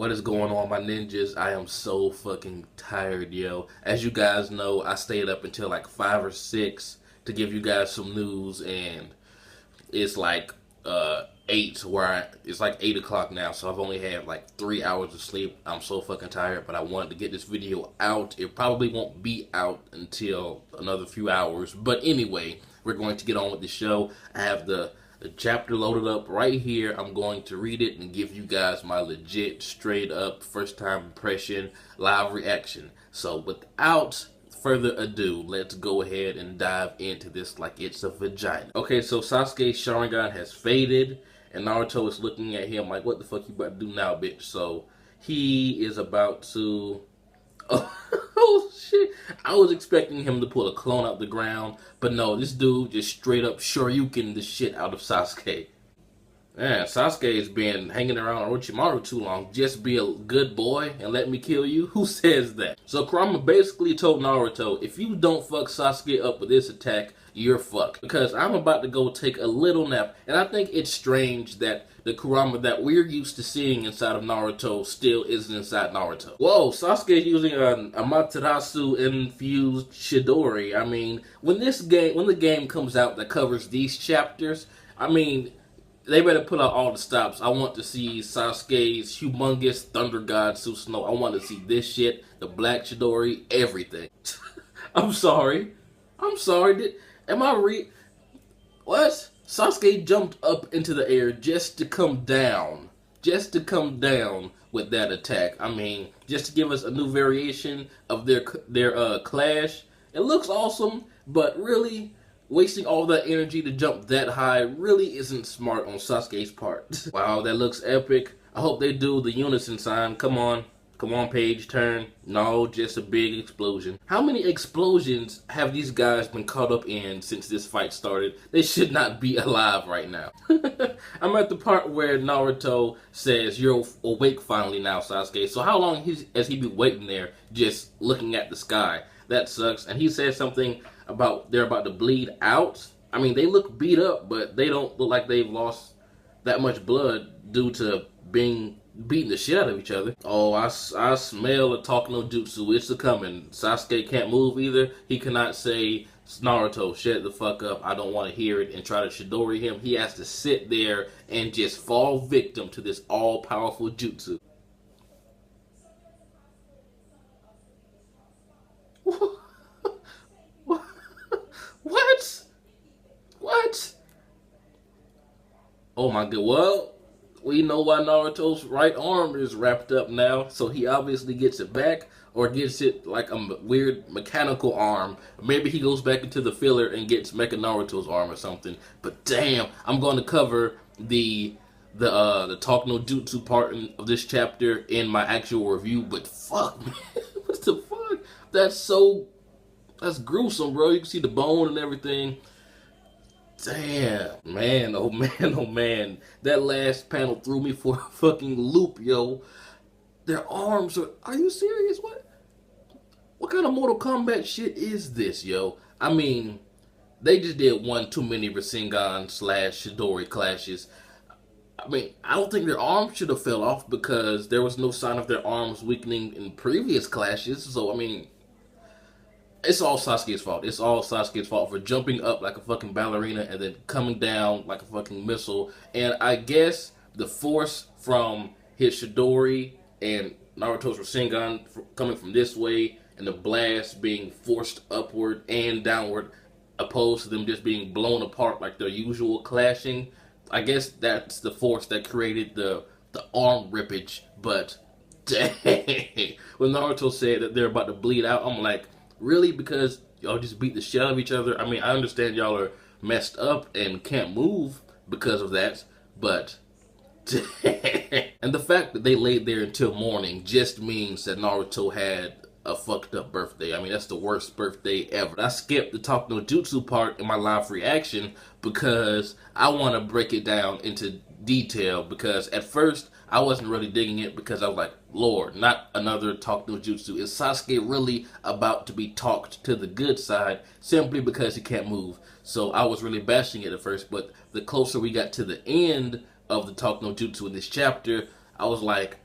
What is going on, my ninjas? I am so fucking tired, yo. As you guys know, I stayed up until like 5 or 6 to give you guys some news, and it's like 8 it's like 8 o'clock now, so I've only had like 3 hours of sleep. I'm so fucking tired, but I wanted to get this video out. It probably won't be out until another few hours, but anyway, we're going to get on with the show. I have the chapter loaded up right here. I'm going to read it and give you guys my legit, straight up, first time impression, live reaction. So without further ado, let's go ahead and dive into this like it's a vagina. Okay, so Sasuke's Sharingan has faded, and Naruto is looking at him like, what the fuck you about to do now, bitch? So he is about to... Oh shit, I was expecting him to pull a clone out the ground, but no, this dude just straight up Shoryuken the shit out of Sasuke. Man, Sasuke has been hanging around Orochimaru too long. Just be a good boy and let me kill you? Who says that? So Kurama basically told Naruto, if you don't fuck Sasuke up with this attack, you're fucked. Because I'm about to go take a little nap. And I think it's strange that the Kurama that we're used to seeing inside of Naruto still isn't inside Naruto. Whoa, Sasuke using a Amaterasu infused Chidori. I mean, when the game comes out that covers these chapters, I mean, they better put out all the stops. I want to see Sasuke's humongous Thunder God Susanoo. I want to see this shit, the Black Chidori, everything. I'm sorry. What? Sasuke jumped up into the air just to come down. Just to come down with that attack. I mean, just to give us a new variation of their clash. It looks awesome, but really, wasting all that energy to jump that high really isn't smart on Sasuke's part. Wow, that looks epic. I hope they do the unison sign. Come on, page turn. No, just a big explosion. How many explosions have these guys been caught up in since this fight started? They should not be alive right now. I'm at the part where Naruto says, you're awake finally now, Sasuke. So how long has he been waiting there just looking at the sky? That sucks. And he said something about they're about to bleed out. I mean, they look beat up, but they don't look like they've lost that much blood due to beating the shit out of each other. Oh, I smell a talk no jutsu. It's a coming. Sasuke can't move either. He cannot say, Naruto, shut the fuck up. I don't want to hear it, and try to Chidori him. He has to sit there and just fall victim to this all-powerful jutsu. What? Oh my god, well, we know why Naruto's right arm is wrapped up now, so he obviously gets it back, or gets it like a weird mechanical arm. Maybe he goes back into the filler and gets Mecha Naruto's arm or something. But damn, I'm going to cover the Talk No Jutsu part of this chapter in my actual review, but fuck, man, what the fuck? That's gruesome, bro. You can see the bone and everything. Damn, man, oh man. That last panel threw me for a fucking loop, yo. Their arms are you serious? What kind of Mortal Kombat shit is this, yo? I mean, they just did one too many Rasengan / Chidori clashes. I mean, I don't think their arms should have fell off because there was no sign of their arms weakening in previous clashes. So, I mean, it's all Sasuke's fault. It's all Sasuke's fault for jumping up like a fucking ballerina and then coming down like a fucking missile. And I guess the force from his Chidori and Naruto's Rasengan coming from this way, and the blast being forced upward and downward, opposed to them just being blown apart like their usual clashing. I guess that's the force that created the arm rippage. But dang, when Naruto said that they're about to bleed out, I'm like, really? Because y'all just beat the shit out of each other? I mean, I understand y'all are messed up and can't move because of that, but and the fact that they laid there until morning just means that Naruto had a fucked up birthday. I mean, that's the worst birthday ever. I skipped the Talk No Jutsu part in my live reaction because I want to break it down into detail, because at first I wasn't really digging it because I was like, Lord, not another Talk No Jutsu. Is Sasuke really about to be talked to the good side simply because he can't move? So I was really bashing it at first, but the closer we got to the end of the Talk No Jutsu in this chapter, I was like,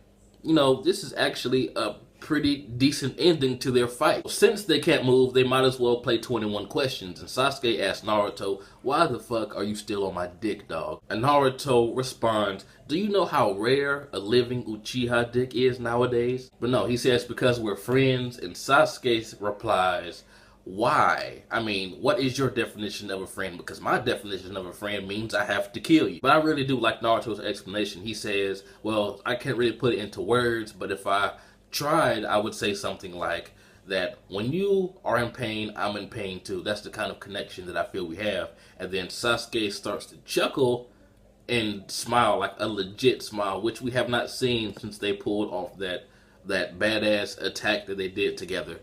you know, this is actually a pretty decent ending to their fight. Since they can't move, they might as well play 21 questions. And Sasuke asks Naruto, why the fuck are you still on my dick, dog? And Naruto responds, do you know how rare a living Uchiha dick is nowadays? But no, he says because we're friends, and Sasuke replies, why? I mean, what is your definition of a friend? Because my definition of a friend means I have to kill you. But I really do like Naruto's explanation. He says, well, I can't really put it into words, but if I tried, I would say something like that when you are in pain, I'm in pain too. That's the kind of connection that I feel we have. And then Sasuke starts to chuckle and smile, like a legit smile, which we have not seen since they pulled off that badass attack that they did together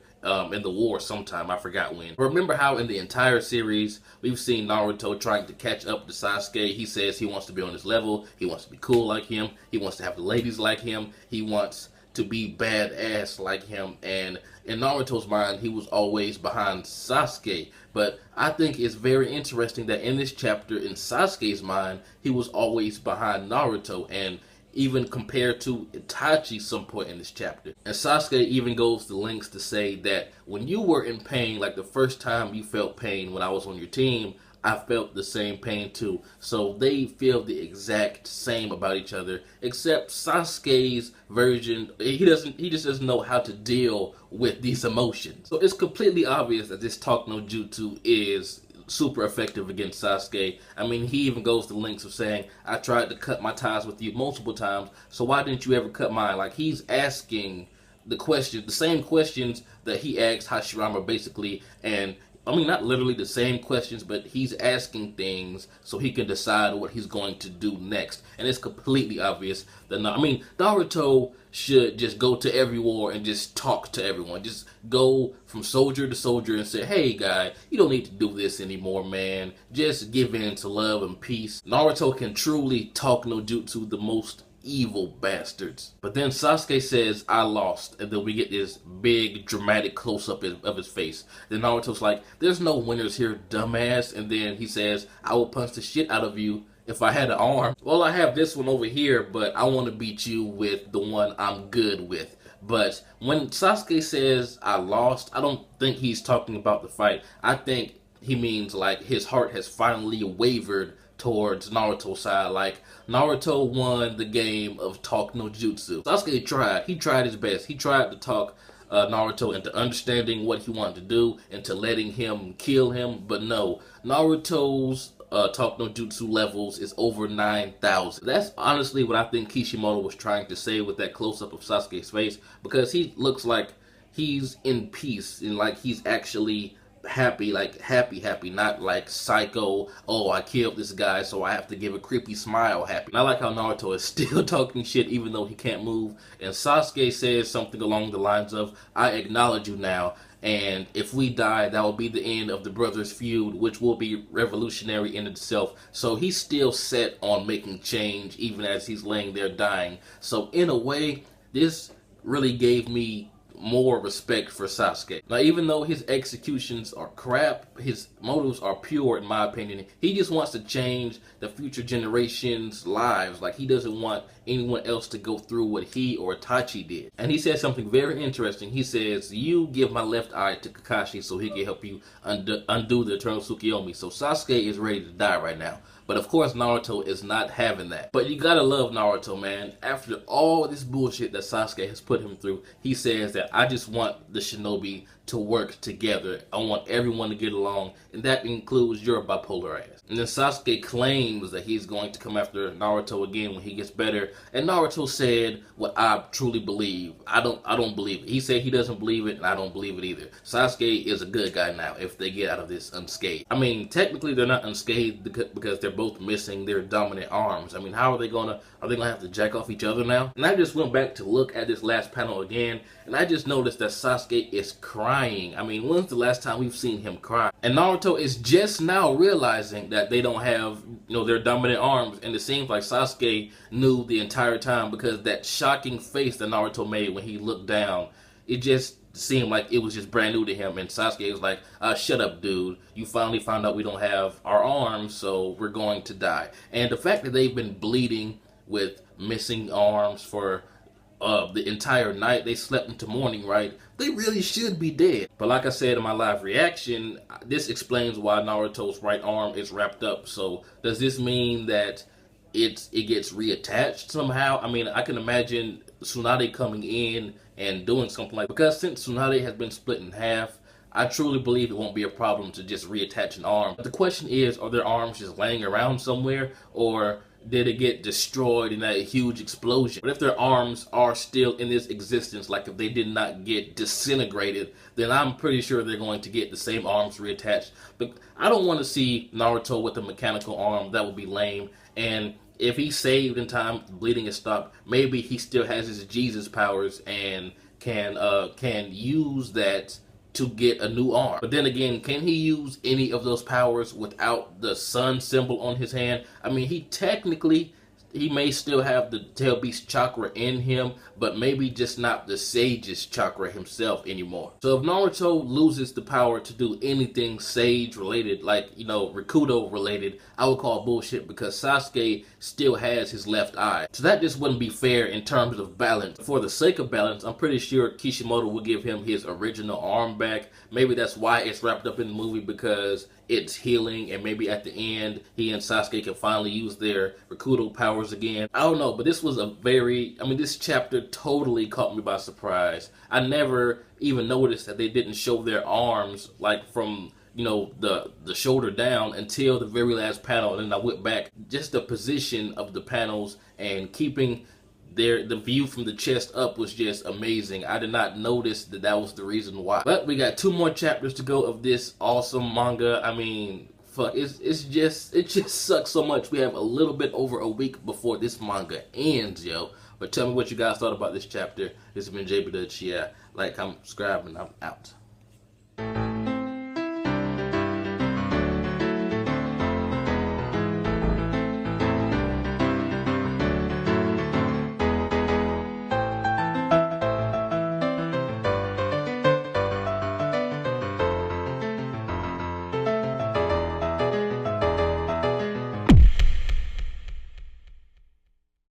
in the war sometime. I forgot when. Remember how in the entire series we've seen Naruto trying to catch up to Sasuke. He says he wants to be on his level. He wants to be cool like him. He wants to have the ladies like him. He wants to be badass like him. And in Naruto's mind, he was always behind Sasuke. But I think it's very interesting that in this chapter, in Sasuke's mind, he was always behind Naruto, and even compared to Itachi some point in this chapter. And Sasuke even goes to lengths to say that when you were in pain, like the first time you felt pain when I was on your team, I felt the same pain too. So they feel the exact same about each other, except Sasuke's version, he just doesn't know how to deal with these emotions. So it's completely obvious that this talk no jutsu is super effective against Sasuke. I mean, he even goes to lengths of saying, I tried to cut my ties with you multiple times, so why didn't you ever cut mine? Like, he's asking the same questions that he asked Hashirama basically, and I mean, not literally the same questions, but he's asking things so he can decide what he's going to do next. And it's completely obvious that, Naruto should just go to every war and just talk to everyone. Just go from soldier to soldier and say, hey, guy, you don't need to do this anymore, man. Just give in to love and peace. Naruto can truly talk no jutsu the most evil bastards. But then Sasuke says, I lost, and then we get this big dramatic close-up of his face. Then Naruto's like, there's no winners here, dumbass. And then he says, I will punch the shit out of you if I had an arm. Well, I have this one over here, but I want to beat you with the one I'm good with. But when Sasuke says I lost, I don't think he's talking about the fight. I think he means like his heart has finally wavered towards Naruto's side. Like, Naruto won the game of talk no jutsu. Sasuke tried. He tried his best. He tried to talk Naruto into understanding what he wanted to do, into letting him kill him. But no, Naruto's talk no jutsu levels is over 9,000. That's honestly what I think Kishimoto was trying to say with that close-up of Sasuke's face, because he looks like he's in peace and like he's actually happy, like happy, not like psycho, oh, I killed this guy so I have to give a creepy smile happy. And I like how Naruto is still talking shit even though he can't move. And Sasuke says something along the lines of, I acknowledge you now, and if we die, that will be the end of the brothers' feud, which will be revolutionary in itself. So he's still set on making change even as he's laying there dying. So in a way, this really gave me more respect for Sasuke. Now, even though his executions are crap, his motives are pure in my opinion. He just wants to change the future generations' lives. Like, he doesn't want anyone else to go through what he or Itachi did. And he says something very interesting. He says, you give my left eye to Kakashi so he can help you undo the Eternal Tsukiyomi. So Sasuke is ready to die right now. But of course, Naruto is not having that. But you gotta love Naruto, man. After all this bullshit that Sasuke has put him through, he says that I just want the shinobi to work together. I want everyone to get along, and that includes your bipolar ass. And then Sasuke claims that he's going to come after Naruto again when he gets better. And Naruto said what I truly believe. I don't believe it. He said he doesn't believe it, and I don't believe it either. Sasuke is a good guy now if they get out of this unscathed. I mean, technically they're not unscathed because they're both missing their dominant arms. I mean, are they gonna have to jack off each other now? And I just went back to look at this last panel again, and I just noticed that Sasuke is crying. I mean, when's the last time we've seen him cry? And Naruto is just now realizing that they don't have, their dominant arms, and it seems like Sasuke knew the entire time, because that shocking face that Naruto made when he looked down, it just seemed like it was just brand new to him. And Sasuke was like, shut up, dude. You finally found out we don't have our arms, so we're going to die. And the fact that they've been bleeding with missing arms for the entire night. They slept into morning, right? They really should be dead. But like I said in my live reaction, this explains why Naruto's right arm is wrapped up. So does this mean that it gets reattached somehow? I mean, I can imagine Tsunade coming in and doing something like, because since Tsunade has been split in half, I truly believe it won't be a problem to just reattach an arm. But the question is, are their arms just laying around somewhere, or did it get destroyed in that huge explosion? But if their arms are still in this existence, like if they did not get disintegrated, then I'm pretty sure they're going to get the same arms reattached. But I don't want to see Naruto with a mechanical arm. That would be lame. And if he saved in time, bleeding is stopped, maybe he still has his Jesus powers and can use that to get a new arm. But then again, can he use any of those powers without the sun symbol on his hand? I mean, he may still have the tail beast chakra in him, but maybe just not the sage's chakra himself anymore. So if Naruto loses the power to do anything sage related, like, you know, Rikudo related, I would call bullshit, because Sasuke still has his left eye. So that just wouldn't be fair in terms of balance. For the sake of balance, I'm pretty sure Kishimoto will give him his original arm back. Maybe that's why it's wrapped up in the movie, because it's healing, and maybe at the end he and Sasuke can finally use their Rikudo powers again. I don't know, but this was this chapter totally caught me by surprise. I never even noticed that they didn't show their arms, like from, you know, the shoulder down until the very last panel, and then I went back. Just the position of the panels and keeping the view from the chest up was just amazing. I did not notice that was the reason why. But we got 2 more chapters to go of this awesome manga. I mean, fuck, it just sucks so much. We have a little bit over a week before this manga ends, yo. But tell me what you guys thought about this chapter. This has been jbDAuchiha. Like, comment, subscribe, and I'm out.